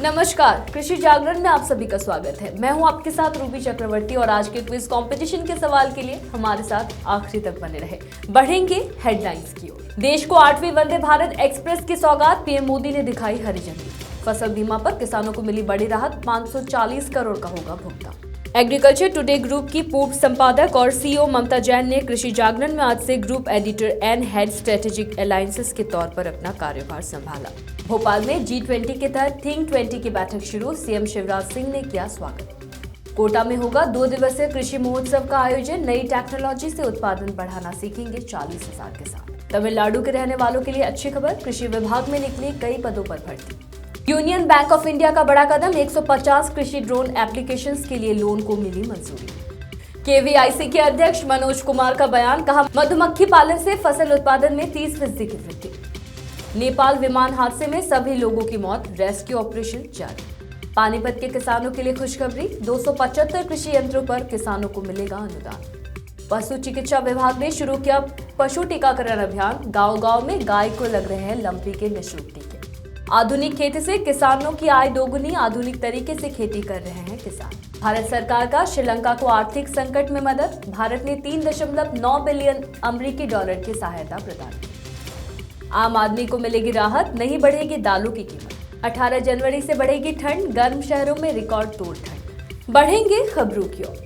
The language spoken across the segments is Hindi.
नमस्कार, कृषि जागरण में आप सभी का स्वागत है। मैं हूं आपके साथ रूबी चक्रवर्ती और आज के क्विज कंपटीशन के सवाल के लिए हमारे साथ आखिरी तक बने रहे। बढ़ेंगे हेडलाइंस की ओर। देश को 8वीं वंदे भारत एक्सप्रेस की सौगात, पीएम मोदी ने दिखाई हरी झंडी। फसल बीमा पर किसानों को मिली बड़ी राहत, 540 करोड़ का होगा भुगतान। एग्रीकल्चर टुडे ग्रुप की पूर्व संपादक और सीईओ ममता जैन ने कृषि जागरण में आज से group editor and head strategic alliances के तौर पर अपना कार्यभार संभाला। भोपाल में G20 के तहत थिंक 20 की बैठक शुरू, सीएम शिवराज सिंह ने किया स्वागत। कोटा में होगा 2 दिवसीय कृषि महोत्सव का आयोजन, नई टेक्नोलॉजी से उत्पादन बढ़ाना सीखेंगे 40,000 किसान। तमिलनाडु के रहने वालों के लिए अच्छी खबर, कृषि विभाग में निकली कई पदों पर भर्ती। यूनियन बैंक ऑफ इंडिया का बड़ा कदम, 150 कृषि ड्रोन एप्लीकेशंस के लिए लोन को मिली मंजूरी। केवीआईसी के अध्यक्ष मनोज कुमार का बयान, कहा मधुमक्खी पालन से फसल उत्पादन में 30% की वृद्धि। नेपाल विमान हादसे में सभी लोगों की मौत, रेस्क्यू ऑपरेशन जारी। पानीपत के किसानों के लिए खुशखबरी, 275 कृषि यंत्रों पर किसानों को मिलेगा अनुदान। पशु चिकित्सा विभाग ने शुरू किया पशु टीकाकरण अभियान, गांव-गांव में गाय को लग रहे हैं लंपी के निःशुल्क टीके। आधुनिक खेती से किसानों की आय दोगुनी, आधुनिक तरीके से खेती कर रहे हैं किसान। भारत सरकार का श्रीलंका को आर्थिक संकट में मदद, भारत ने 3.9 बिलियन अमेरिकी डॉलर की सहायता प्रदान की। आम आदमी को मिलेगी राहत, नहीं बढ़ेगी दालों की कीमत। 18 जनवरी से बढ़ेगी ठंड, गर्म शहरों में रिकॉर्ड तोड़ ठंड। बढ़ेंगे खबरों की ओर।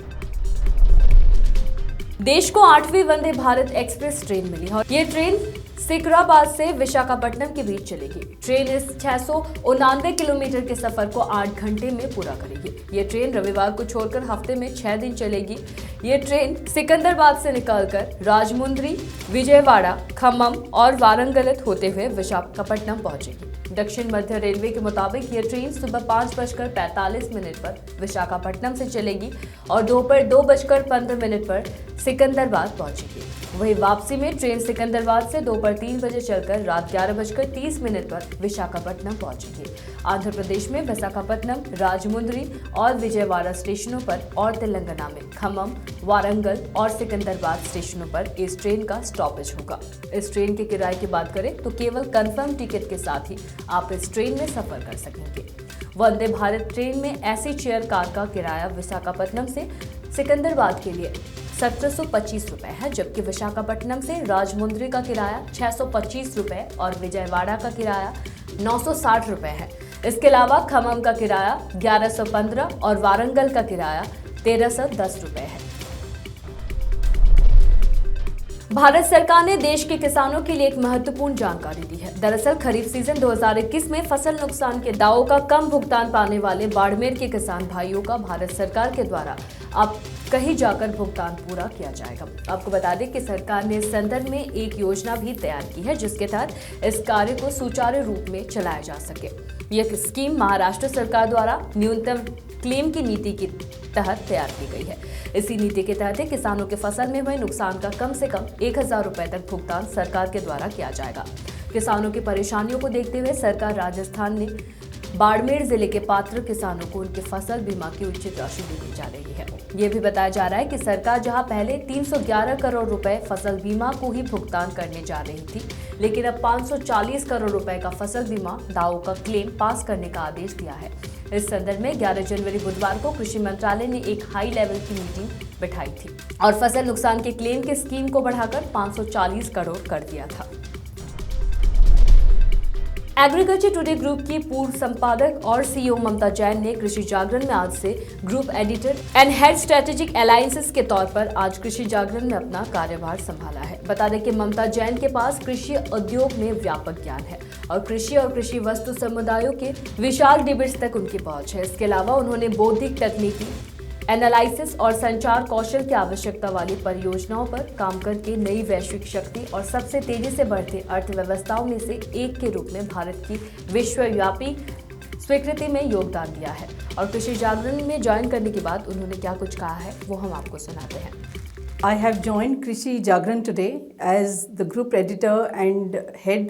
देश को 8वीं वंदे भारत एक्सप्रेस ट्रेन मिली और ये ट्रेन सिकराबाद से विशाखापट्टनम के बीच चलेगी। ट्रेन इस 699 किलोमीटर के सफर को 8 घंटे में पूरा करेगी। ये ट्रेन रविवार को छोड़कर हफ्ते में 6 दिन चलेगी। ये ट्रेन सिकंदराबाद से निकलकर राजमुंद्री, विजयवाड़ा, खम्मम और वारंगल होते हुए विशाखापट्टनम पहुंचेगी। दक्षिण मध्य रेलवे के मुताबिक ये ट्रेन सुबह 5:45 पर विशाखापट्टनम से चलेगी और दोपहर 2:15 पर सिकंदराबाद पहुंचेगी। वहीं वापसी में ट्रेन सिकंदराबाद से दोपहर 3 बजे चलकर रात 11:30 पर विशाखापट्टनम पहुंचेगी। आंध्र प्रदेश में विशाखापट्टनम, राजमुंद्री और विजयवाड़ा स्टेशनों पर और तेलंगाना में खम्मम, वारंगल और सिकंदराबाद स्टेशनों पर इस ट्रेन का स्टॉपेज होगा। इस ट्रेन के किराए की बात करें तो केवल कंफर्म टिकट के साथ ही आप इस ट्रेन में सफर कर सकेंगे। वंदे भारत ट्रेन में ऐसी चेयर कार का किराया विशाखापट्टनम से सिकंदराबाद के लिए 1725 रुपए है, जबकि विशाखापट्टनम से राजमुंद्री का किराया 625 रुपए और विजयवाड़ा का किराया 960 रुपए है। इसके अलावा खम्मम का किराया 1115 और वारंगल का किराया 1310 रुपए है। भारत सरकार ने देश के किसानों के लिए एक महत्वपूर्ण जानकारी दी है। दरअसल खरीफ सीजन 2021 में फसल नुकसान के दावों का कम भुगतान पाने वाले बाड़मेर के किसान भाइयों का भारत सरकार के द्वारा अब कहीं जाकर भुगतान पूरा किया जाएगा। आपको बता दें कि सरकार ने इस संदर्भ में एक योजना भी तैयार की है, जिसके तहत इस कार्य को सुचारू रूप में चलाया जा सके। यह स्कीम महाराष्ट्र सरकार द्वारा न्यूनतम क्लेम की नीति के तहत तैयार की गई है। इसी नीति के तहत किसानों के फसल में हुए नुकसान का कम से कम 1,000 रुपए तक भुगतान सरकार के द्वारा किया जाएगा। किसानों की परेशानियों को देखते हुए सरकार राजस्थान ने बाड़मेर जिले के पात्र किसानों को उनके फसल बीमा की उचित राशि देने जा रही है। ये भी बताया जा रहा है कि सरकार जहां पहले 311 करोड़ रुपए फसल बीमा को ही भुगतान करने जा रही थी, लेकिन अब 540 करोड़ रुपए का फसल बीमा दावों का क्लेम पास करने का आदेश दिया है। इस संदर्भ में 11 जनवरी बुधवार को कृषि मंत्रालय ने एक हाई लेवल की मीटिंग बैठाई थी और फसल नुकसान के क्लेम के स्कीम को बढ़ाकर 540 करोड़ कर दिया था। एग्रीकल्चर टुडे ग्रुप की पूर्व संपादक और सीईओ ममता जैन ने कृषि जागरण में आज से group editor and head strategic alliances के तौर पर आज कृषि जागरण में अपना कार्यभार संभाला है। बता दें कि ममता जैन के पास कृषि उद्योग में व्यापक ज्ञान है और कृषि वस्तु समुदायों के विशाल डिबेट्स तक उनकी पहुंच है। इसके अलावा उन्होंने बौद्धिक तकनीकी एनालिसिस और संचार कौशल की आवश्यकता वाली परियोजनाओं पर काम करके नई वैश्विक शक्ति और सबसे तेजी से बढ़ते अर्थव्यवस्थाओं में से एक के रूप में भारत की विश्वव्यापी स्वीकृति में योगदान दिया है। और कृषि जागरण में ज्वाइन करने के बाद उन्होंने क्या कुछ कहा है वो हम आपको सुनाते हैं। I have joined Krishi Jagran today as the group editor and head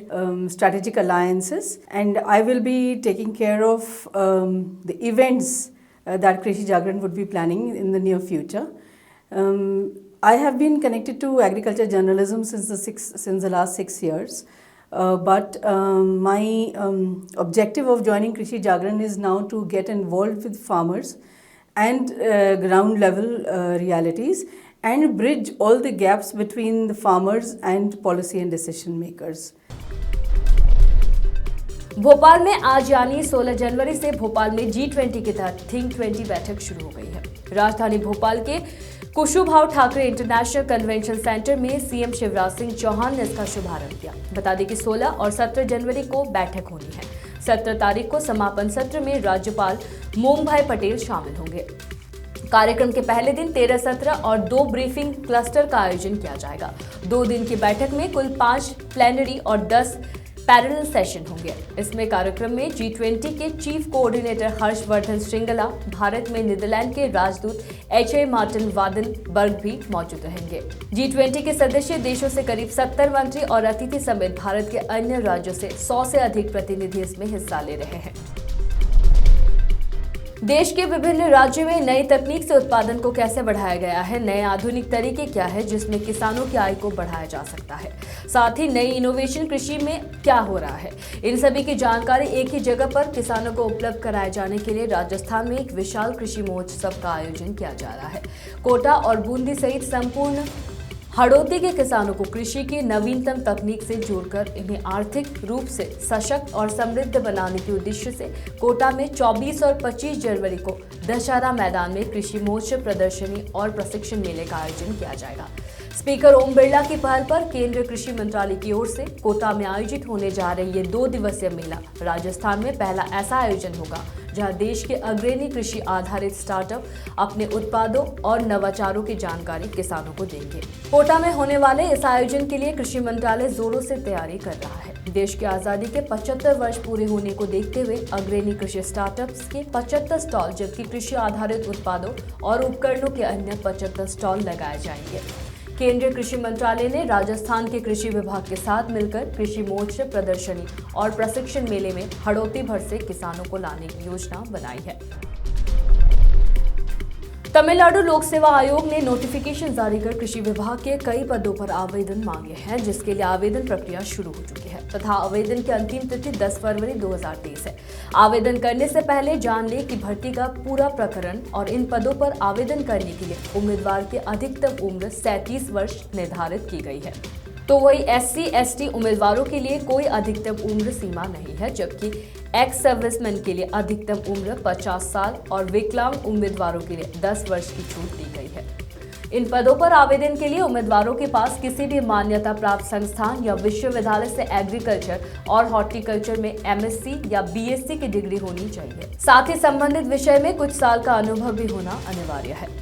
strategic alliances, and I will be taking care of the events that Krishi Jagran would be planning in the near future. I have been connected to agriculture journalism since the last 6 years. but my objective of joining Krishi Jagran is now to get involved with farmers and ground level realities and bridge all the gaps between the farmers and policy and decision makers. Bhopal में आज यानी 16 जनवरी से भोपाल में G20 के तहत थिंक 20 बैठक शुरू हो गई है। राजधानी भोपाल के कुशुभाऊ ठाकरे इंटरनेशनल कन्वेंशन सेंटर में सीएम शिवराज सिंह चौहान ने इसका शुभारंभ किया। बता दें कि 16 और 17 जनवरी को बैठक होनी है। 17 तारीख को समापन सत्र में राज्यपाल मोमभाई पटेल शामिल होंगे। कार्यक्रम के पहले दिन 13, 17 और 2 ब्रीफिंग क्लस्टर का आयोजन किया जाएगा। 2 दिन की बैठक में कुल 5 प्लेनरी और 10 पैरेलल सेशन होंगे। इसमें कार्यक्रम में G20 के चीफ कोऑर्डिनेटर हर्षवर्धन श्रृंगला, भारत में नीदरलैंड के राजदूत H.A. मार्टिन वादनबर्ग भी मौजूद रहेंगे। G20 के सदस्य देशों से करीब 70 मंत्री और अतिथि समेत भारत के अन्य राज्यों से 100 से अधिक प्रतिनिधि इसमें हिस्सा ले रहे हैं। देश के विभिन्न राज्यों में नई तकनीक से उत्पादन को कैसे बढ़ाया गया है, नए आधुनिक तरीके क्या है जिसमें किसानों की आय को बढ़ाया जा सकता है, साथ ही नई इनोवेशन कृषि में क्या हो रहा है, इन सभी की जानकारी एक ही जगह पर किसानों को उपलब्ध कराए जाने के लिए राजस्थान में एक विशाल कृषि महोत्सव का आयोजन किया जा रहा है। कोटा और बूंदी सहित संपूर्ण हड़ौती के किसानों को कृषि की नवीनतम तकनीक से जोड़कर इन्हें आर्थिक रूप से सशक्त और समृद्ध बनाने के उद्देश्य से कोटा में 24 और 25 जनवरी को दशहरा मैदान में कृषि महोत्सव, प्रदर्शनी और प्रशिक्षण मेले का आयोजन किया जाएगा। स्पीकर ओम बिरला की पहल पर केंद्रीय कृषि मंत्रालय की ओर से कोटा में आयोजित होने जा रहे ये 2 दिवसीय मेला राजस्थान में पहला ऐसा आयोजन होगा जहां देश के अग्रणी कृषि आधारित स्टार्टअप अपने उत्पादों और नवाचारों की जानकारी किसानों को देंगे। कोटा में होने वाले इस आयोजन के लिए कृषि मंत्रालय जोरों से तैयारी कर रहा है। देश की आजादी के 75 वर्ष पूरे होने को देखते हुए अग्रणी कृषि स्टार्टअप्स के 75 स्टॉल जबकि कृषि आधारित उत्पादों और उपकरणों के अन्य 75 स्टॉल लगाए जाएंगे। केंद्रीय कृषि मंत्रालय ने राजस्थान के कृषि विभाग के साथ मिलकर कृषि महोत्सव, प्रदर्शनी और प्रशिक्षण मेले में हड़ौती भर से किसानों को लाने की योजना बनाई है। तमिलनाडु लोक सेवा आयोग ने नोटिफिकेशन जारी कर कृषि विभाग के कई पदों पर आवेदन मांगे हैं, जिसके लिए आवेदन प्रक्रिया शुरू हो चुकी है तथा आवेदन की अंतिम तिथि 10 फरवरी 2023 है। आवेदन करने से पहले जान लें कि भर्ती का पूरा प्रकरण और इन पदों पर आवेदन करने के लिए उम्मीदवार की अधिकतम उम्र 37 वर्ष निर्धारित की गई है। तो वही SC, ST उम्मीदवारों के लिए कोई अधिकतम उम्र सीमा नहीं है, जबकि एक्स सर्विसमैन के लिए अधिकतम उम्र 50 साल और विकलांग उम्मीदवारों के लिए 10 वर्ष की छूट दी गई है। इन पदों पर आवेदन के लिए उम्मीदवारों के पास किसी भी मान्यता प्राप्त संस्थान या विश्वविद्यालय से एग्रीकल्चर और हॉर्टिकल्चर में MSc या BSc की डिग्री होनी चाहिए। साथ ही संबंधित विषय में कुछ साल का अनुभव भी होना अनिवार्य है।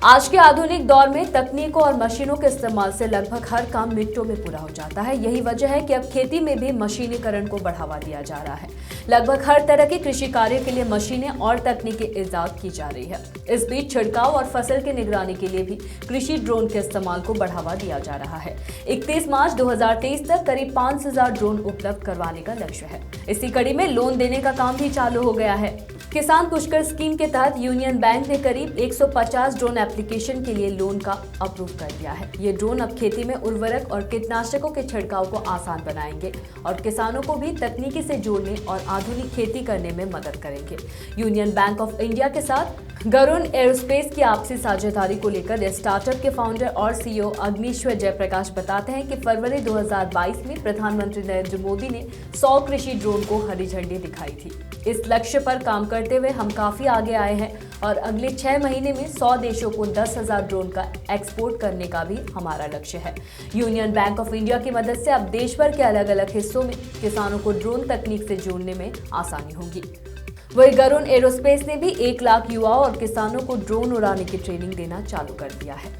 आज के आधुनिक दौर में तकनीकों और मशीनों के इस्तेमाल से लगभग हर काम मिनटों में पूरा हो जाता है। यही वजह है कि अब खेती में भी मशीनीकरण को बढ़ावा दिया जा रहा है। लगभग हर तरह के कृषि कार्य के लिए मशीनें और तकनीकें इजाद की जा रही है। इस बीच छिड़काव और फसल की निगरानी के लिए भी कृषि ड्रोन के इस्तेमाल को बढ़ावा दिया जा रहा है। 31 मार्च 2023 तक करीब 5000 ड्रोन उपलब्ध करवाने का लक्ष्य है। इसी कड़ी में लोन देने का काम भी चालू हो गया है। किसान पुष्कर स्कीम के तहत यूनियन बैंक ने करीब 150 ड्रोन एप्लीकेशन के लिए लोन का अप्रूव कर दिया है। ये ड्रोन अब खेती में उर्वरक और कीटनाशकों के छिड़काव को आसान बनाएंगे और किसानों को भी तकनीकी से जोड़ने और आधुनिक खेती करने में मदद करेंगे। यूनियन बैंक ऑफ इंडिया के साथ गरुण एरोस्पेस की आपसी साझेदारी को लेकर स्टार्टअप के फाउंडर और CEO अग्निश्वर जयप्रकाश बताते हैं कि फरवरी 2022 में प्रधानमंत्री नरेंद्र मोदी ने 100 कृषि ड्रोन को हरी झंडी दिखाई थी। इस लक्ष्य पर काम करते हुए हम काफी आगे आए हैं और अगले 6 महीने में 100 देशों को 10,000 ड्रोन का एक्सपोर्ट करने का भी हमारा लक्ष्य है। यूनियन बैंक ऑफ इंडिया की मदद से अब देश भर के अलग अलग हिस्सों में किसानों को ड्रोन तकनीक से जोड़ने में आसानी होगी। वही गरुण एरोस्पेस ने भी 1 लाख युवाओं और किसानों को ड्रोन उड़ाने की ट्रेनिंग देना चालू कर दिया है।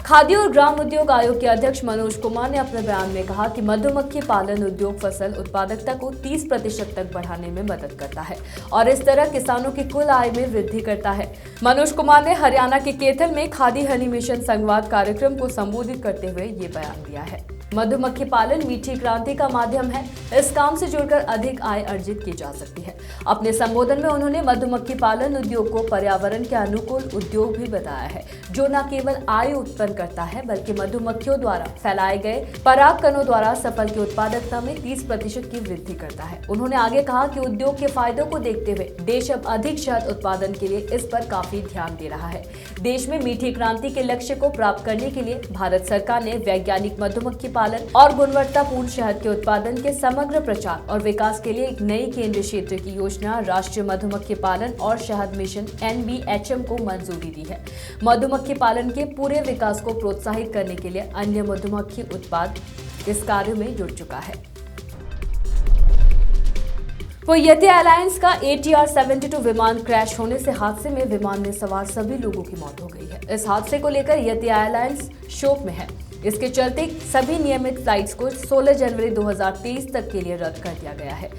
खाद्य और ग्राम उद्योग आयोग के अध्यक्ष मनोज कुमार ने अपने बयान में कहा कि मधुमक्खी पालन उद्योग फसल उत्पादकता को 30% तक बढ़ाने में मदद करता है और इस तरह किसानों की कुल आय में वृद्धि करता है। मनोज कुमार ने हरियाणा के कैथल में खादी हनी मिशन संवाद कार्यक्रम को संबोधित करते हुए ये बयान दिया है। मधुमक्खी पालन मीठी क्रांति का माध्यम है। इस काम से जुड़कर अधिक आय अर्जित की जा सकती है। अपने संबोधन में उन्होंने मधुमक्खी पालन उद्योग को पर्यावरण के अनुकूल उद्योग भी बताया है, जो न केवल आय उत्पन्न करता है बल्कि मधुमक्खियों द्वारा फैलाए गए परागकणों द्वारा सफल की उत्पादकता में 30% की वृद्धि करता है। उन्होंने आगे कहा कि उद्योग के फायदों को देखते हुए देश अब अधिक शहद उत्पादन के लिए इस पर काफी ध्यान दे रहा है। देश में मीठी क्रांति के लक्ष्य को प्राप्त करने के लिए भारत सरकार ने वैज्ञानिक मधुमक्खी पालन और गुणवत्तापूर्ण शहद के उत्पादन के समग्र प्रचार और विकास के लिए एक नई केंद्रीय क्षेत्र की योजना राष्ट्रीय मधुमक्खी पालन और शहद मिशन NBHM को मंजूरी दी है। मधुमक्खी पालन के पूरे विकास को प्रोत्साहित करने के लिए अन्य मधुमक्खी उत्पाद इस कार्य में जुड़ चुका है। वो यति एयरलाइंस का ATR 72 विमान क्रैश होने से हादसे में विमान में सवार सभी लोगों की मौत हो गई है। इस हादसे को लेकर यति एयरलाइंस शोक में है। इसके चलते सभी नियमित फ्लाइट्स को 16 जनवरी 2023 तक के लिए रद्द कर दिया गया है।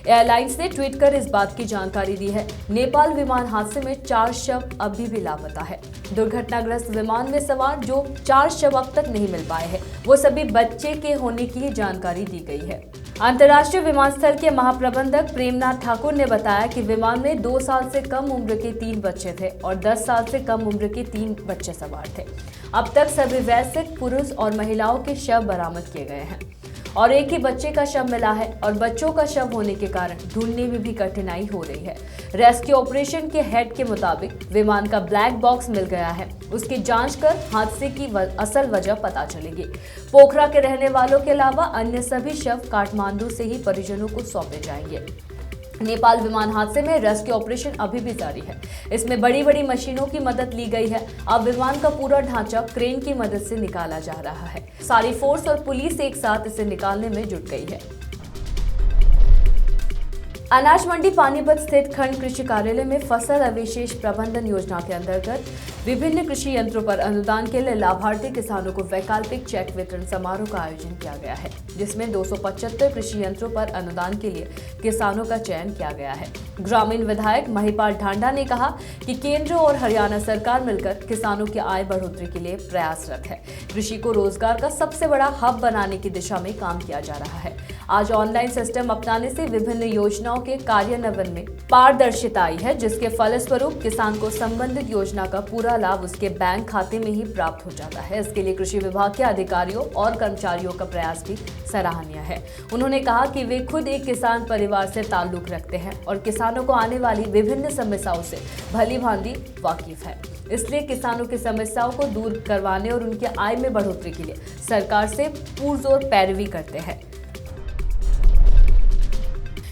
एयरलाइंस ने ट्वीट कर इस बात की जानकारी दी है। नेपाल विमान हादसे में 4 शव अभी भी लापता है। दुर्घटनाग्रस्त विमान में सवार जो 4 शव अब तक नहीं मिल पाए हैं, वो सभी बच्चे के होने की जानकारी दी गई है। अंतर्राष्ट्रीय विमानस्थल के महाप्रबंधक प्रेमनाथ ठाकुर ने बताया कि विमान में 2 साल से कम उम्र के 3 बच्चे थे और 10 साल से कम उम्र के 3 बच्चे सवार थे। अब तक सभी वयस्क पुरुष और महिलाओं के शव बरामद किए गए हैं और एक ही बच्चे का शव मिला है और बच्चों का शव होने के कारण ढूंढने में भी कठिनाई हो रही है। रेस्क्यू ऑपरेशन के हेड के मुताबिक विमान का ब्लैक बॉक्स मिल गया है। उसकी जांच कर हादसे की असल वजह पता चलेगी। पोखरा के रहने वालों के अलावा अन्य सभी शव काठमांडू से ही परिजनों को सौंपे जाएंगे। नेपाल विमान हादसे में रेस्क्यू ऑपरेशन अभी भी जारी है। इसमें बड़ी बड़ी मशीनों की मदद ली गई है। अब विमान का पूरा ढांचा क्रेन की मदद से निकाला जा रहा है। सारी फोर्स और पुलिस एक साथ इसे निकालने में जुट गई है। अनाज मंडी पानीपत स्थित खंड कृषि कार्यालय में फसल अवशेष प्रबंधन योजना के अंतर्गत विभिन्न कृषि यंत्रों पर अनुदान के लिए लाभार्थी किसानों को वैकल्पिक चेक वितरण समारोह का आयोजन किया गया है, जिसमें 275 कृषि यंत्रों पर अनुदान के लिए किसानों का चयन किया गया है। ग्रामीण विधायक महिपाल ढांडा ने कहा कि केंद्र और हरियाणा सरकार मिलकर किसानों की आय बढ़ोतरी के लिए प्रयासरत है। कृषि को रोजगार का सबसे बड़ा हब बनाने की दिशा में काम किया जा रहा है। आज ऑनलाइन सिस्टम अपनाने से विभिन्न योजनाओं के कार्यान्वयन में पारदर्शिता आई है, जिसके फलस्वरूप किसान को संबंधित योजना का पूरा लाभ उसके बैंक खाते में ही प्राप्त हो जाता है। इसके लिए कृषि विभाग के अधिकारियों और कर्मचारियों का प्रयास भी सराहनीय है। उन्होंने कहा कि वे खुद एक किसान परिवार से ताल्लुक रखते हैं और किसानों को आने वाली विभिन्न समस्याओं से भली भांति वाकिफ है। इसलिए किसानों की समस्याओं को दूर करवाने और उनकी आय में बढ़ोतरी के लिए सरकार से पुरजोर पैरवी करते हैं।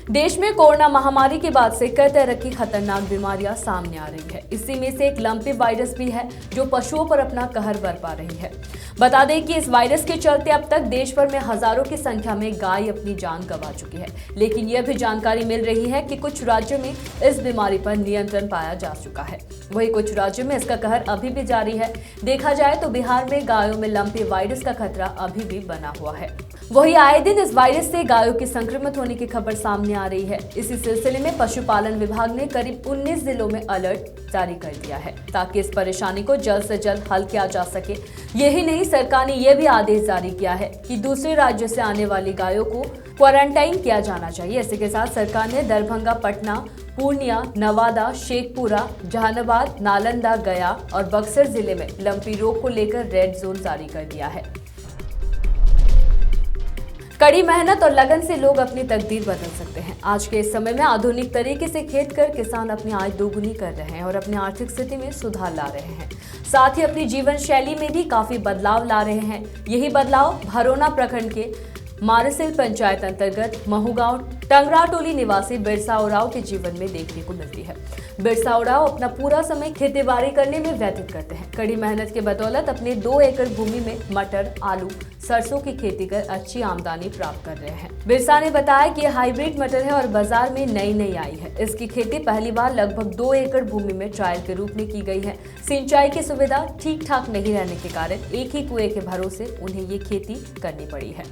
देश में कोरोना महामारी के बाद से कई तरह की खतरनाक बीमारियां सामने आ रही है। इसी में से एक लंपी वायरस भी है जो पशुओं पर अपना कहर बरपा रही है। बता दें कि इस वायरस के चलते अब तक देश भर में हजारों की संख्या में गाय अपनी जान गंवा चुकी है। लेकिन यह भी जानकारी मिल रही है कि कुछ राज्यों में इस बीमारी पर नियंत्रण पाया जा चुका है। वहीं कुछ राज्यों में इसका कहर अभी भी जारी है। देखा जाए तो बिहार में गायों में लंपी वायरस का खतरा अभी भी बना हुआ है। वहीं आए दिन इस वायरस से गायों की संक्रमित होने की खबर सामने आ रही है। इसी सिलसिले में पशुपालन विभाग ने करीब 19 जिलों में अलर्ट जारी कर दिया है, ताकि इस परेशानी को जल्द से जल्द हल किया जा सके। यही नहीं, सरकार ने यह भी आदेश जारी किया है कि दूसरे राज्यों से आने वाली गायों को क्वारंटाइन किया जाना चाहिए। इसी के साथ सरकार ने दरभंगा, पटना, पूर्णिया, नवादा, शेखपुरा, जहानाबाद, नालंदा, गया और बक्सर जिले में लंपी रोग को लेकर रेड जोन जारी कर दिया है। कड़ी मेहनत और लगन से लोग अपनी तकदीर बदल सकते हैं। आज के इस समय में आधुनिक तरीके से खेत कर किसान अपनी आय दोगुनी कर रहे हैं और अपनी आर्थिक स्थिति में सुधार ला रहे हैं। साथ ही अपनी जीवन शैली में भी काफी बदलाव ला रहे हैं। यही बदलाव भरोना प्रखंड के मारसिल पंचायत अंतर्गत महूगांव टंगराटोली निवासी बिरसा उरांव के जीवन में देखने को मिलती है। बिरसा उरांव अपना पूरा समय खेतीबाड़ी करने में व्यतीत करते हैं। कड़ी मेहनत के बदौलत अपने 2 एकड़ भूमि में मटर, आलू, सरसों की खेती कर अच्छी आमदनी प्राप्त कर रहे हैं। बिरसा ने बताया कि यह हाइब्रिड मटर है और बाजार में नई आई है। इसकी खेती पहली बार लगभग 2 एकड़ भूमि में ट्रायल के रूप में की गई है। सिंचाई की सुविधा ठीक ठाक नहीं रहने के कारण एक ही कुएं के भरोसे उन्हें ये खेती करनी पड़ी है।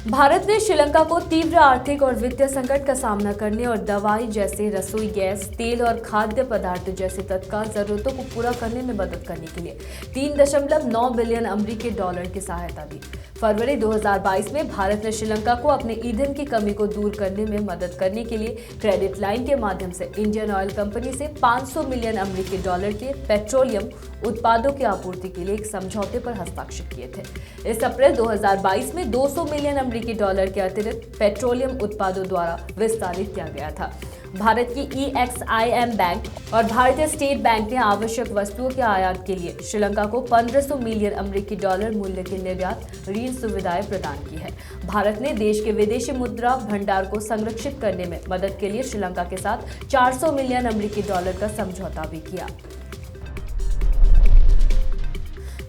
भारत ने श्रीलंका को तीव्र आर्थिक और वित्तीय संकट का सामना करने और दवाई जैसे रसोई गैस, तेल और खाद्य पदार्थ जैसे तत्काल जरूरतों को पूरा करने में मदद करने के लिए 3.9 बिलियन अमेरिकी डॉलर की सहायता दी। फरवरी 2022 में भारत ने श्रीलंका को अपने ईंधन की कमी को दूर करने में मदद करने के लिए क्रेडिट लाइन के माध्यम से इंडियन ऑयल कंपनी से 500 मिलियन अमेरिकी डॉलर के पेट्रोलियम उत्पादों की आपूर्ति के लिए एक समझौते पर हस्ताक्षर किए थे। इस अप्रैल 2022 में 200 मिलियन अमेरिकी डॉलर के अतिरिक्त पेट्रोलियम उत्पादों द्वारा विस्तारित किया गया था। भारत की EXIM बैंक और भारतीय स्टेट बैंक ने आवश्यक वस्तुओं के आयात के लिए श्रीलंका को 1500 मिलियन अमेरिकी डॉलर मूल्य की निर्यात ऋण सुविधाएं प्रदान की है। भारत ने देश के विदेशी मुद्रा भंडार को संरक्षित करने में मदद के लिए श्रीलंका के साथ 400 मिलियन अमेरिकी डॉलर का समझौता भी किया।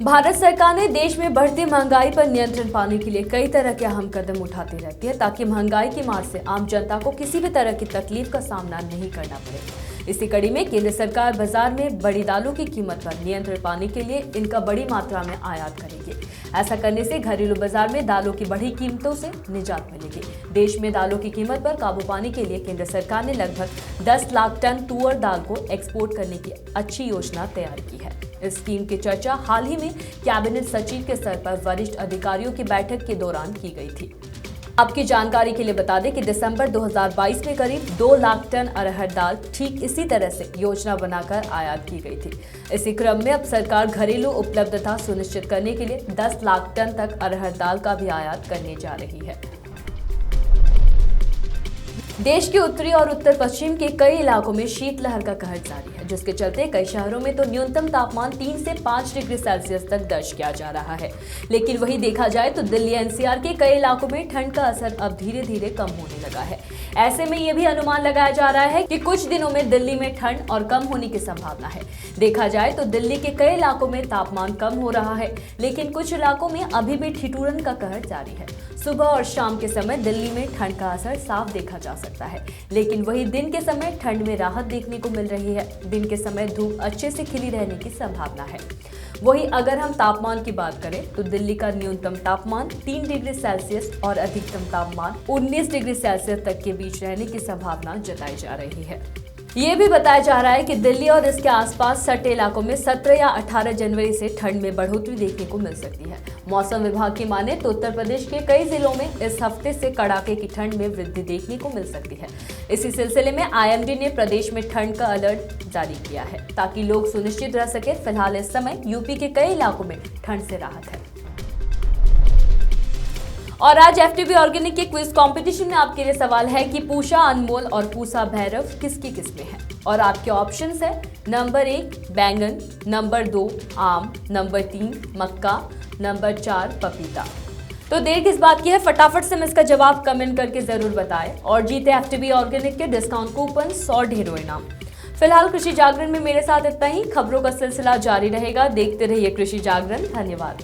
भारत सरकार ने देश में बढ़ती महंगाई पर नियंत्रण पाने के लिए कई तरह के अहम कदम उठाती रहती है ताकि महंगाई की मार से आम जनता को किसी भी तरह की तकलीफ का सामना नहीं करना पड़े। इसी कड़ी में केंद्र सरकार बाजार में बड़ी दालों की कीमत पर नियंत्रण पाने के लिए इनका बड़ी मात्रा में आयात करेगी। ऐसा करने से घरेलू बाजार में दालों की बढ़ी कीमतों से निजात मिलेगी। देश में दालों की कीमत पर काबू पाने के लिए केंद्र सरकार ने लगभग 10 लाख टन तुअर दाल को एक्सपोर्ट करने की अच्छी योजना तैयार की है। इस स्कीम की चर्चा हाल ही में कैबिनेट सचिव के स्तर पर वरिष्ठ अधिकारियों की बैठक के दौरान की गई थी। आपकी जानकारी के लिए बता दें कि दिसंबर 2022 में करीब 2 लाख टन अरहर दाल ठीक इसी तरह से योजना बनाकर आयात की गई थी। इसी क्रम में अब सरकार घरेलू उपलब्धता सुनिश्चित करने के लिए 10 लाख टन तक अरहर दाल का भी आयात करने जा रही है। देश के उत्तरी और उत्तर पश्चिम के कई इलाकों में शीतलहर का कहर जारी है, जिसके चलते कई शहरों में तो न्यूनतम तापमान 3 से 5 डिग्री सेल्सियस तक दर्ज किया जा रहा है। लेकिन वहीं देखा जाए तो दिल्ली NCR के कई इलाकों में ठंड का असर अब धीरे धीरे कम होने लगा है। ऐसे में ये भी अनुमान लगाया जा रहा है कि कुछ दिनों में दिल्ली में ठंड और कम होने की संभावना है। देखा जाए तो दिल्ली के कई इलाकों में तापमान कम हो रहा है, लेकिन कुछ इलाकों में अभी भी ठिठुरन का कहर जारी है। सुबह और शाम के समय दिल्ली में ठंड का असर साफ देखा जा सकता है, लेकिन वही दिन के समय ठंड में राहत देखने को मिल रही है। दिन के समय धूप अच्छे से खिली रहने की संभावना है। वहीं अगर हम तापमान की बात करें तो दिल्ली का न्यूनतम तापमान 3 डिग्री सेल्सियस और अधिकतम तापमान 19 डिग्री सेल्सियस तक के बीच रहने की संभावना जताई जा रही है। ये भी बताया जा रहा है कि दिल्ली और इसके आसपास सटे इलाकों में 17 या 18 जनवरी से ठंड में बढ़ोतरी देखने को मिल सकती है। मौसम विभाग की माने तो उत्तर प्रदेश के कई जिलों में इस हफ्ते से कड़ाके की ठंड में वृद्धि देखने को मिल सकती है। इसी सिलसिले में IMD ने प्रदेश में ठंड का अलर्ट जारी किया है ताकि लोग सुनिश्चित रह सके। फिलहाल इस समय यूपी के कई इलाकों में ठंड से राहत है। और आज FTV ऑर्गेनिक के क्विज कंपटीशन में आपके लिए सवाल है कि पूषा अनमोल और पूषा भैरव किसकी किस्में हैं। और आपके ऑप्शंस है नंबर 1 बैंगन, नंबर 2 आम, नंबर 3 मक्का, नंबर 4 पपीता। तो देर किस बात की है, फटाफट से इसका जवाब कमेंट करके जरूर बताएं और जीते FTV ऑर्गेनिक के डिस्काउंट कूपन और ढेरों इनाम। फिलहाल कृषि जागरण में मेरे साथ इतना ही। खबरों का सिलसिला जारी रहेगा। देखते रहिए कृषि जागरण। धन्यवाद।